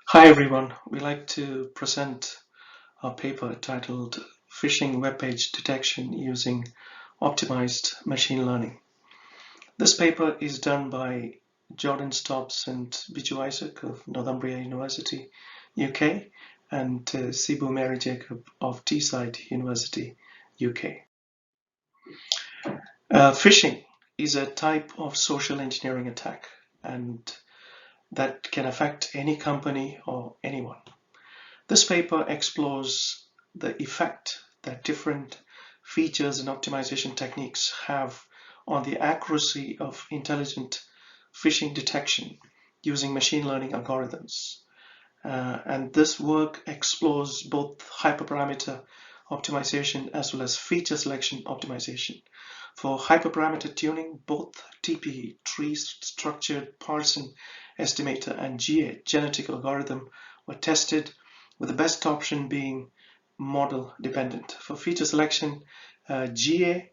Hi everyone, we like to present a paper titled Phishing Web Page Detection Using Optimized Machine Learning. This paper is done by Jordan Stobbs and Issac of Northumbria University, UK, and Sibu Mary Jacob of Teesside University, UK. Phishing is a type of social engineering attack and that can affect any company or anyone. This paper explores the effect that different features and optimization techniques have on the accuracy of intelligent phishing detection using machine learning algorithms. And this work explores both hyperparameter optimization as well as feature selection optimization. For hyperparameter tuning, both TPE, tree structured parsing estimator, and GA, genetic algorithm, were tested, with the best option being model dependent. For feature selection, GA,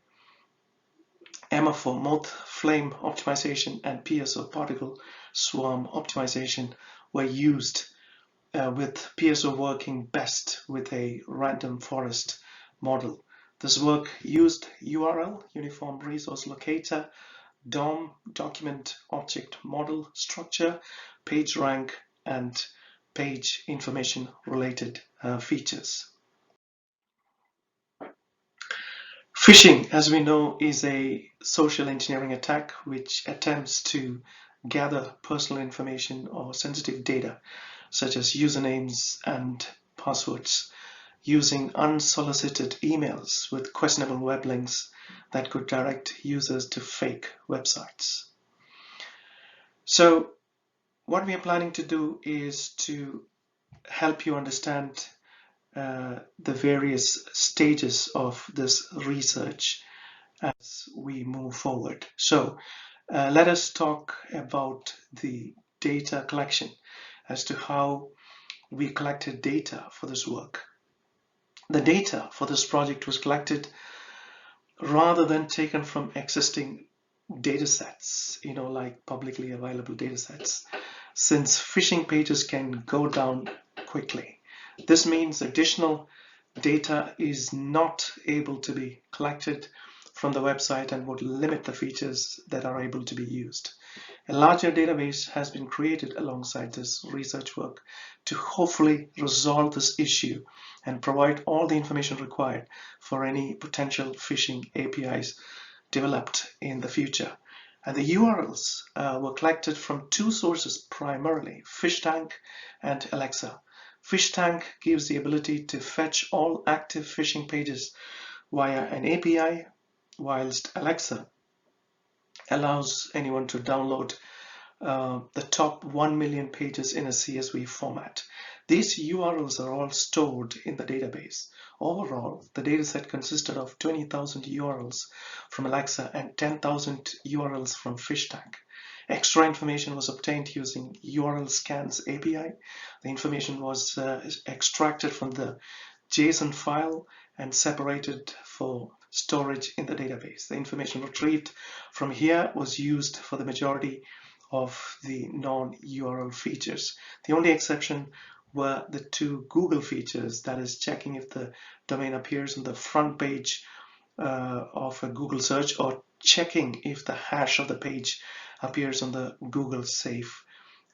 MFO, moth flame optimization, and PSO, particle swarm optimization, were used, with PSO working best with a random forest model. This work used URL, Uniform Resource Locator, DOM, Document Object Model Structure, PageRank, and page information related features. Phishing, as we know, is a social engineering attack which attempts to gather personal information or sensitive data, such as usernames and passwords, using unsolicited emails with questionable web links that could direct users to fake websites. So, what we are planning to do is to help you understand the various stages of this research as we move forward. So let us talk about the data collection as to how we collected data for this work. The data for this project was collected rather than taken from existing data sets, like publicly available data sets, since phishing pages can go down quickly. This means additional data is not able to be collected from the website and would limit the features that are able to be used. A larger database has been created alongside this research work to hopefully resolve this issue and provide all the information required for any potential phishing APIs developed in the future. And the URLs were collected from two sources primarily, PhishTank and Alexa. PhishTank gives the ability to fetch all active phishing pages via an API, whilst Alexa allows anyone to download the top 1 million pages in a CSV format. These URLs are all stored in the database. Overall, the dataset consisted of 20,000 URLs from Alexa and 10,000 URLs from PhishTank. Extra information was obtained using URL Scans API. The information was extracted from the JSON file and separated for storage in the database. The information retrieved from here was used for the majority of the non-URL features. The only exception were the two Google features, that is checking if the domain appears on the front page of a Google search or checking if the hash of the page appears on the Google Safe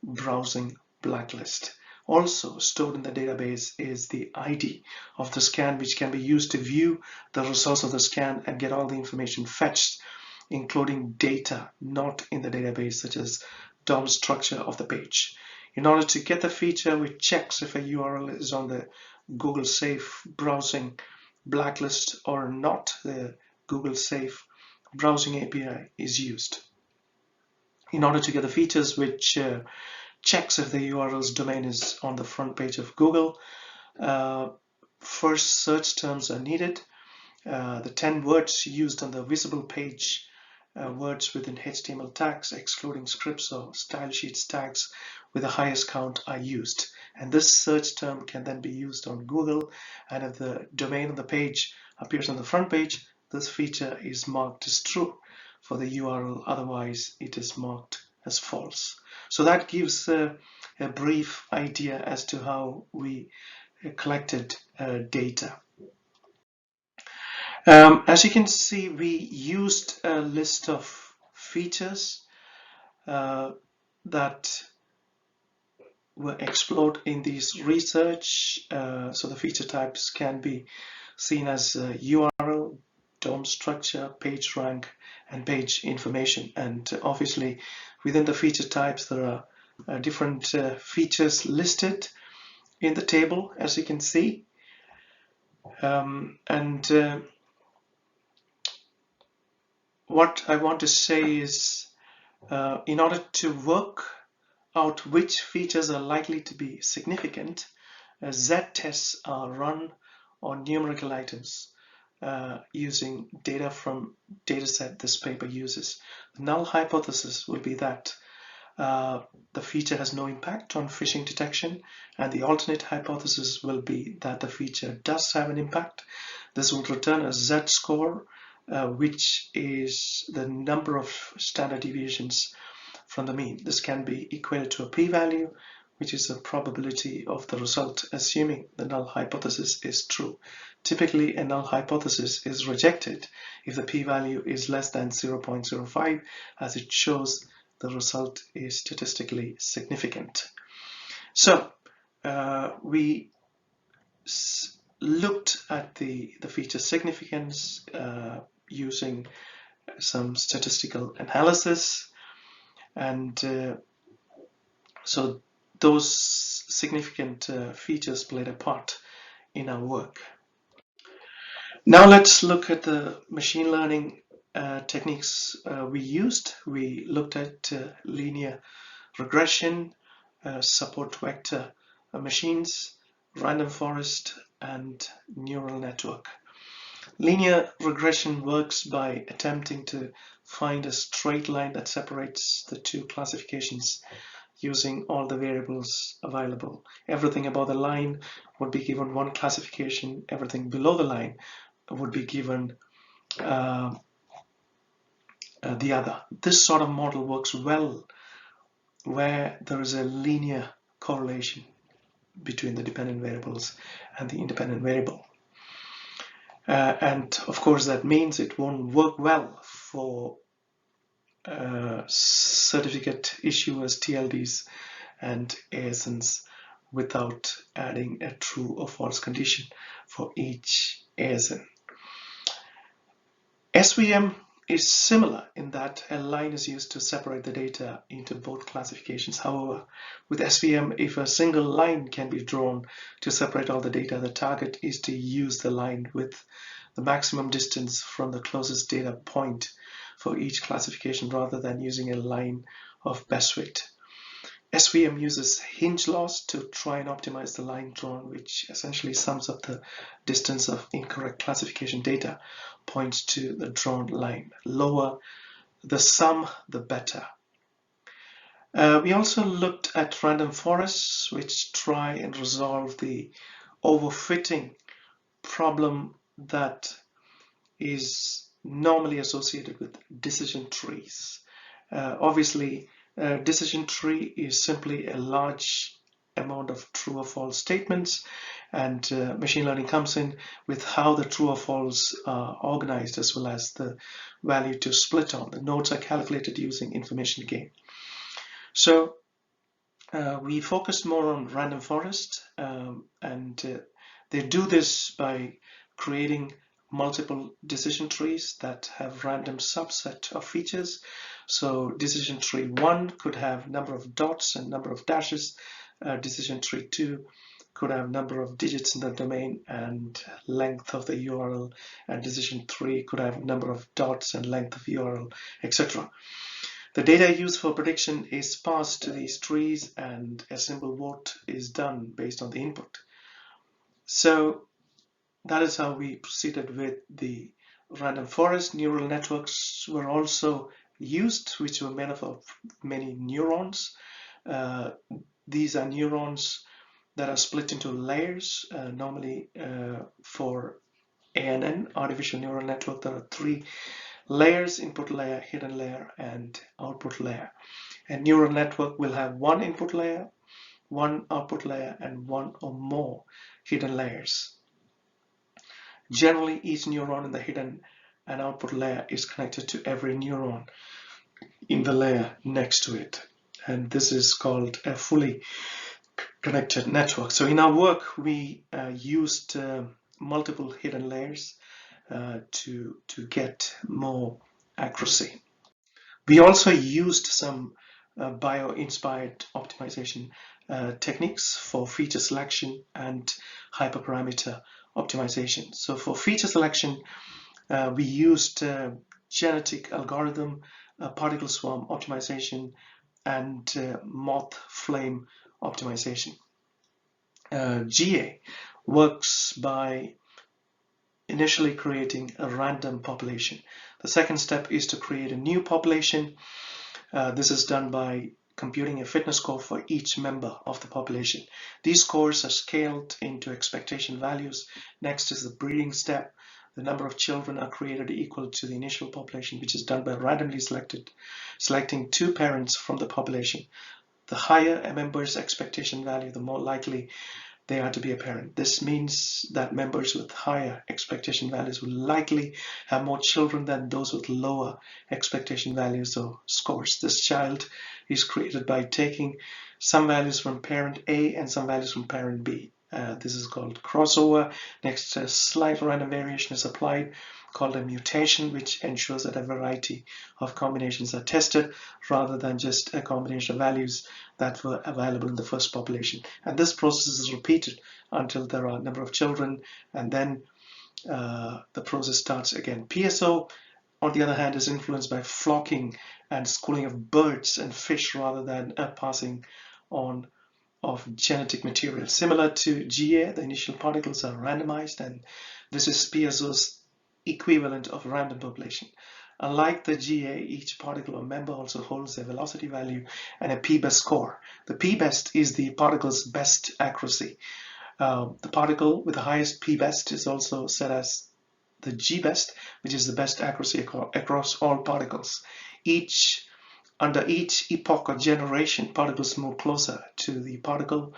browsing blacklist. Also stored in the database is the ID of the scan, which can be used to view the results of the scan and get all the information fetched, including data not in the database, such as DOM structure of the page. In order to get the feature which checks if a URL is on the Google Safe browsing blacklist or not, the Google Safe browsing API is used. In order to get the features which checks if the URL's domain is on the front page of Google, first search terms are needed. The 10 words used on the visible page, words within HTML tags, excluding scripts or style sheets tags with the highest count, are used. And this search term can then be used on Google, and if the domain of the page appears on the front page, this feature is marked as true for the URL, otherwise it is marked as false. So that gives a brief idea as to how we collected data. As you can see, we used a list of features that were explored in this research. So the feature types can be seen as URL, DOM structure, page rank, and page information. And obviously, within the feature types, there are different features listed in the table, as you can see. What I want to say is, in order to work out which features are likely to be significant, Z-tests are run on numerical items using data from dataset this paper uses. The null hypothesis will be that the feature has no impact on phishing detection, and the alternate hypothesis will be that the feature does have an impact. This will return a Z-score, which is the number of standard deviations from the mean. This can be equated to a p-value, which is the probability of the result, assuming the null hypothesis is true. Typically, a null hypothesis is rejected if the p-value is less than 0.05, as it shows the result is statistically significant. So we looked at the feature significance using some statistical analysis, and so those significant features played a part in our work. Now let's look at the machine learning techniques we used. We looked at linear regression, support vector machines, random forest, and neural network. Linear regression works by attempting to find a straight line that separates the two classifications using all the variables available. Everything above the line would be given one classification, everything below the line would be given the other. This sort of model works well where there is a linear correlation between the dependent variables and the independent variable. And of course, that means it won't work well for certificate issuers, TLDs, and ASNs without adding a true or false condition for each ASN. SVM is similar in that a line is used to separate the data into both classifications. However, with SVM, if a single line can be drawn to separate all the data, the target is to use the line with the maximum distance from the closest data point for each classification rather than using a line of best fit. SVM uses hinge laws to try and optimize the line drawn, which essentially sums up the distance of incorrect classification data points to the drawn line. Lower the sum, the better. We also looked at random forests, which try and resolve the overfitting problem that is normally associated with decision trees. Obviously, a decision tree is simply a large amount of true or false statements, and machine learning comes in with how the true or false are organized, as well as the value to split on. The nodes are calculated using information gain. So we focused more on random forest, and they do this by creating multiple decision trees that have random subset of features. So decision tree 1 could have number of dots and number of dashes. Decision tree 2 could have number of digits in the domain and length of the URL, and decision 3 could have number of dots and length of URL, etc. The data used for prediction is passed to these trees, and a simple vote is done based on the input. So that is how we proceeded with the random forest. Neural networks were also used, which were made up of many neurons. These are neurons that are split into layers. Normally for ANN, artificial neural network, there are 3 layers: input layer, hidden layer, and output layer. A neural network will have 1 input layer, one output layer and one or more hidden layers. Generally, each neuron in the hidden and output layer is connected to every neuron in the layer next to it. And this is called a fully connected network. So in our work, we used multiple hidden layers to get more accuracy. We also used some bio-inspired optimization techniques for feature selection and hyperparameter optimization. So for feature selection, we used genetic algorithm, particle swarm optimization, and moth flame optimization. GA works by initially creating a random population. The second step is to create a new population. This is done by computing a fitness score for each member of the population. These scores are scaled into expectation values. Next is the breeding step. The number of children are created equal to the initial population, which is done by randomly selecting two parents from the population. The higher a member's expectation value, the more likely they are to be a parent. This means that members with higher expectation values will likely have more children than those with lower expectation values or scores. This child is created by taking some values from parent A and some values from parent B. This is called crossover. Next, a slight random variation is applied, called a mutation, which ensures that a variety of combinations are tested rather than just a combination of values that were available in the first population. And this process is repeated until there are a number of children, and then the process starts again. PSO, on the other hand, is influenced by flocking and schooling of birds and fish rather than a passing on of genetic material. Similar to GA, the initial particles are randomized, and this is PSO's equivalent of random population. Unlike the GA, each particle or member also holds a velocity value and a p-best score. The p-best is the particle's best accuracy. The particle with the highest p-best is also set as the g-best, which is the best accuracy across all particles. Under each epoch or generation, particles move closer to the particle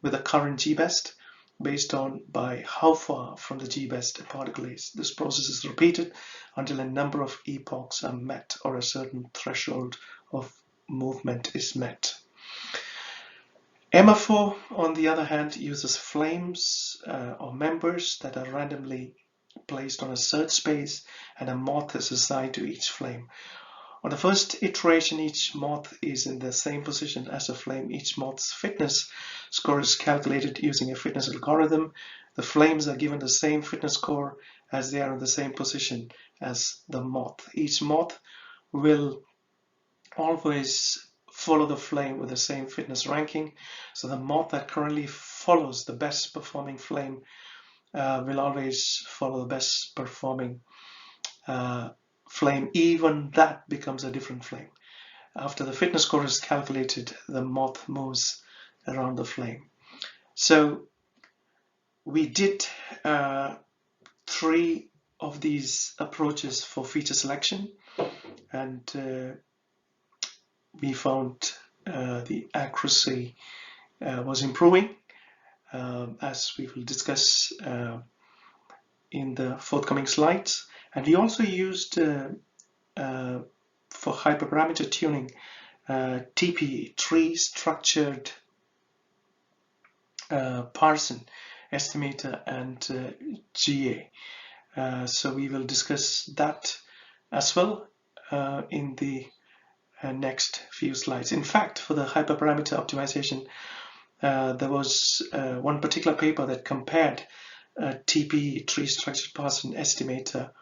with the current g-best based on by how far from the g-best a particle is. This process is repeated until a number of epochs are met or a certain threshold of movement is met. MFO, on the other hand, uses flames or members that are randomly placed on a search space, and a moth is assigned to each flame. On the first iteration, each moth is in the same position as a flame. Each moth's fitness score is calculated using a fitness algorithm. The flames are given the same fitness score as they are in the same position as the moth. Each moth will always follow the flame with the same fitness ranking. So the moth that currently follows the best performing flame will always follow the best performing flame, even that becomes a different flame. After the fitness score is calculated, the moth moves around the flame. So we did 3 of these approaches for feature selection, and we found the accuracy was improving, as we will discuss in the forthcoming slides. And we also used for hyperparameter tuning TP, tree structured Parson estimator, and GA. So we will discuss that as well in the next few slides. In fact, for the hyperparameter optimization, there was one particular paper that compared TP, tree structured Parson estimator,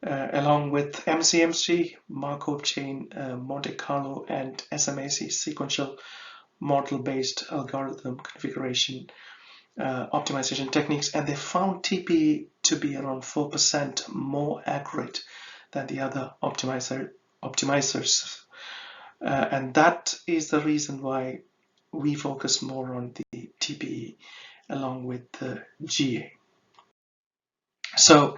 along with MCMC, Markov chain, Monte Carlo, and SMAC, sequential model-based algorithm configuration optimization techniques, and they found TP to be around 4% more accurate than the other optimizers. And that is the reason why we focus more on the TPE along with the GA. So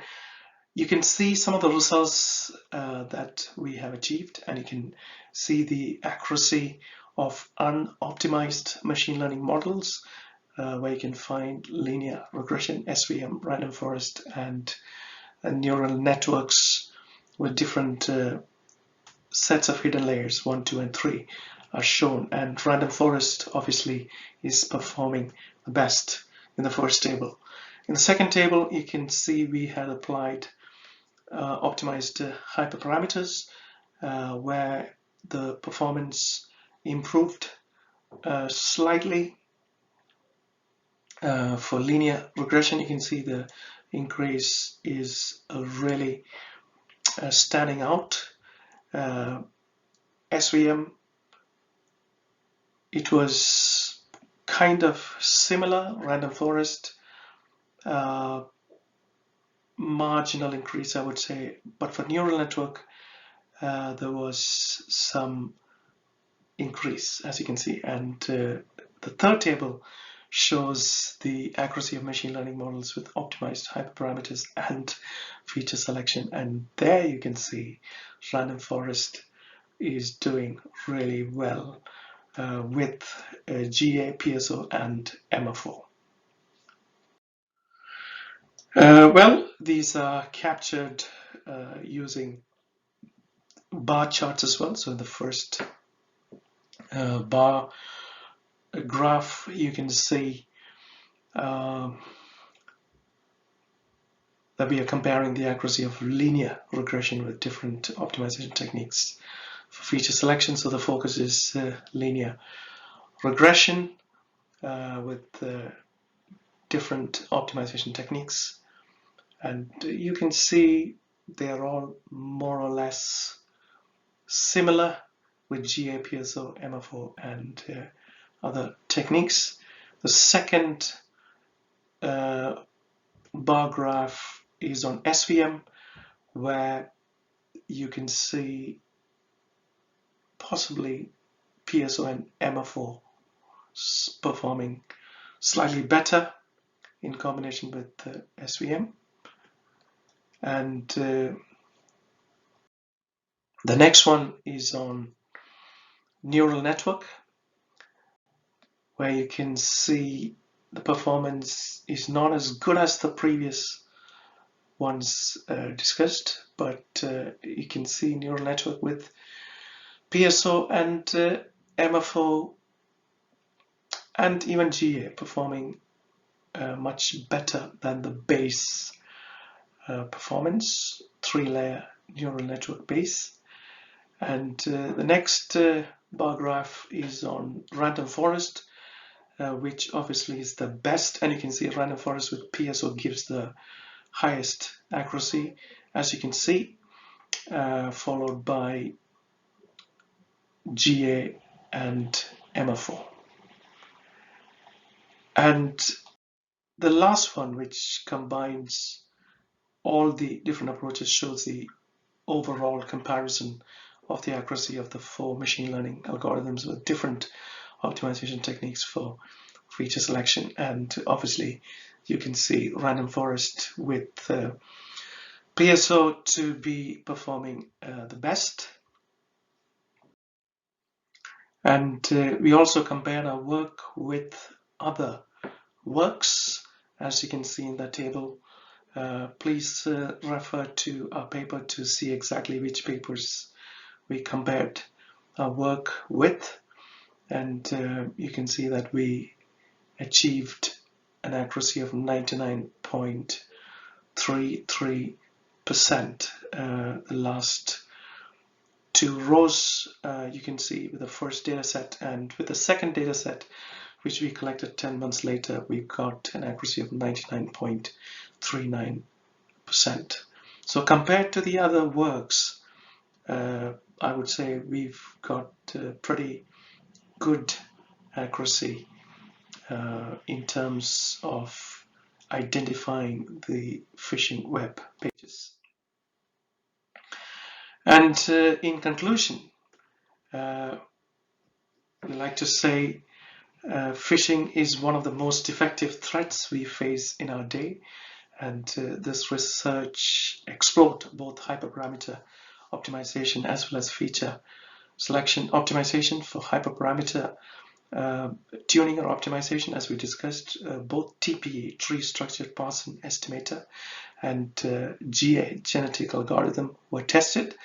you can see some of the results that we have achieved, and you can see the accuracy of unoptimized machine learning models, where you can find linear regression, SVM, random forest, and neural networks with different sets of hidden layers, 1, 2, and 3 are shown. And random forest obviously is performing the best in the first table. In the second table, you can see we had applied optimized hyperparameters, where the performance improved slightly. For linear regression, you can see the increase is really standing out. SVM, it was kind of similar, random forest, marginal increase, I would say, but for neural network, there was some increase, as you can see. And the third table shows the accuracy of machine learning models with optimized hyperparameters and feature selection. And there you can see random forest is doing really well with GA, PSO, and MFO. Well, these are captured using bar charts as well. So in the first bar graph, you can see that we are comparing the accuracy of linear regression with different optimization techniques for feature selection. So the focus is linear regression with different optimization techniques. And you can see they are all more or less similar with GA, PSO, MFO, and other techniques. The second bar graph is on SVM, where you can see possibly PSO and MFO performing slightly better in combination with SVM. And the next one is on neural network, where you can see the performance is not as good as the previous ones discussed, but you can see neural network with PSO and MFO and even GA performing much better than the base performance, 3-layer neural network base. And the next bar graph is on random forest, which obviously is the best. And you can see random forest with PSO gives the highest accuracy, as you can see, followed by GA and MFO. And the last one, which combines all the different approaches, shows the overall comparison of the accuracy of the 4 machine learning algorithms with different optimization techniques for feature selection. And obviously you can see random forest with PSO to be performing the best. And we also compared our work with other works, as you can see in that table. Please refer to our paper to see exactly which papers we compared our work with, and you can see that we achieved an accuracy of 99.33%. The last 2 rows you can see with the first data set, and with the second data set, which we collected 10 months later, we got an accuracy of 99.39%. So compared to the other works, I would say we've got pretty good accuracy in terms of identifying the phishing web pages. And in conclusion, I'd like to say phishing is one of the most effective threats we face in our day, and this research explored both hyperparameter optimization as well as feature selection optimization for hyperparameter tuning or optimization, as we discussed. Both TPE, tree structured Parson estimator, and GA, genetic algorithm, were tested,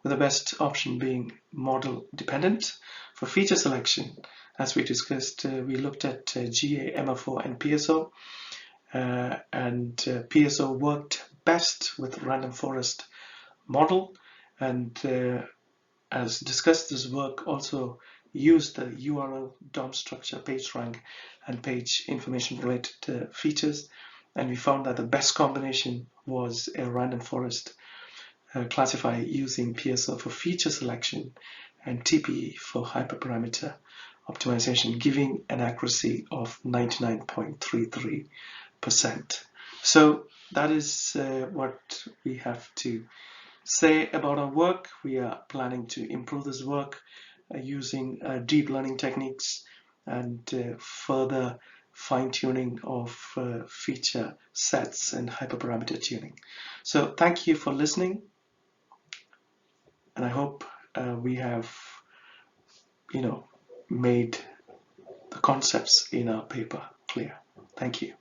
with the best option being model dependent. For feature selection, as we discussed, we looked at GA, MFO, and PSO, and PSO worked best with random forest model, and as discussed, this work also used the URL, DOM structure, PageRank, and page information related features, and we found that the best combination was a random forest classifier using PSO for feature selection and TPE for hyperparameter optimization, giving an accuracy of 99.33%. So that is what we have to say about our work. We are planning to improve this work using deep learning techniques and further fine-tuning of feature sets and hyperparameter tuning. So thank you for listening, and I hope we have made the concepts in our paper clear. Thank you.